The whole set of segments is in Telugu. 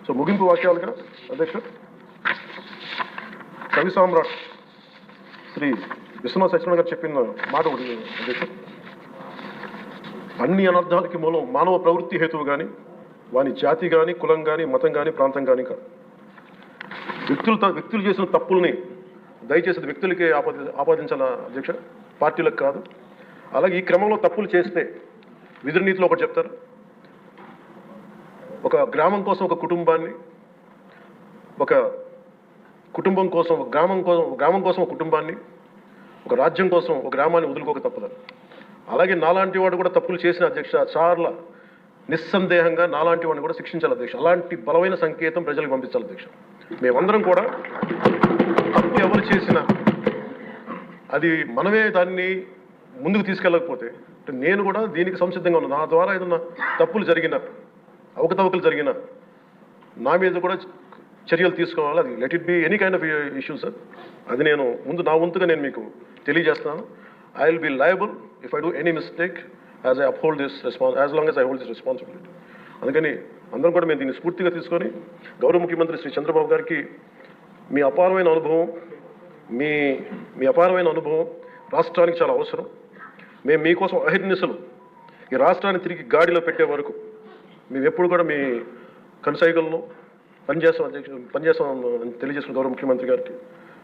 సో ముగింపు వాక్యాలుగా అధ్యక్ష, కవి సామ్రాట్ శ్రీ విశ్వనాథ సత్యనారాయణ గారు చెప్పిన మాట ఒకటి అధ్యక్ష, అన్ని అనర్థాలకి మూలం మానవ ప్రవృత్తి హేతువు కానీ, వాని జాతి కానీ, కులం కానీ, మతం కానీ, ప్రాంతం కానీ కాదు. వ్యక్తులు చేసిన తప్పుల్ని దయచేసి వ్యక్తులకే ఆపాదించాల అధ్యక్ష, పార్టీలకు కాదు. అలాగే ఈ క్రమంలో తప్పులు చేస్తే విధి నీతిలో ఒకటి చెప్తారు, ఒక గ్రామం కోసం ఒక కుటుంబాన్ని, ఒక కుటుంబం కోసం ఒక గ్రామం కోసం ఒక కుటుంబాన్ని, ఒక రాజ్యం కోసం ఒక గ్రామాన్ని వదులుకోక తప్పదు. అలాగే నాలాంటి వాడు కూడా తప్పులు చేసిన అధ్యక్ష చాలా నిస్సందేహంగా నాలాంటి వాడిని కూడా శిక్షించాలి అధ్యక్ష. అలాంటి బలమైన సంకేతం ప్రజలకు పంపించాలి అధ్యక్ష. మేమందరం కూడా తప్పు ఎవరు చేసినా అది మనమే దాన్ని ముందుకు తీసుకెళ్ళకపోతే, నేను కూడా దీనికి సంసిద్ధంగా ఉన్నాను. నా ద్వారా ఏదన్నా తప్పులు జరిగినా, అవకతవకలు జరిగినా నా మీద కూడా చర్యలు తీసుకోవాలి. అది let it be any kind of issue sir. అది నేను నా వంతుగా నేను మీకు తెలియజేస్తున్నాను. I will be liable if I do any mistake as I uphold this as long as I hold this responsibility. అందుకని అందరం కూడా మేము దీన్ని స్ఫూర్తిగా తీసుకొని గౌరవ ముఖ్యమంత్రి శ్రీ చంద్రబాబు గారికి మీ అపారమైన అనుభవం రాష్ట్రానికి చాలా అవసరం. మేము మీకోసం అహిర్నిశలు ఈ రాష్ట్రాన్ని తిరిగి గాడిలో పెట్టే వరకు మేము ఎప్పుడు కూడా మీ కనసాయిగల్లో పనిచేస్తాం అని తెలియజేస్తున్న గౌరవ ముఖ్యమంత్రి గారికి,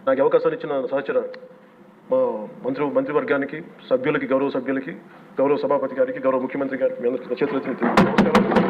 నాకు అవకాశాన్ని ఇచ్చిన సహచర మా మంత్రివర్గానికి, సభ్యులకి, గౌరవ సభ్యులకి, గౌరవ సభాపతి గారికి, గౌరవ ముఖ్యమంత్రి గారికి మీ అందరికీ చేతులెత్తి నమస్కారం.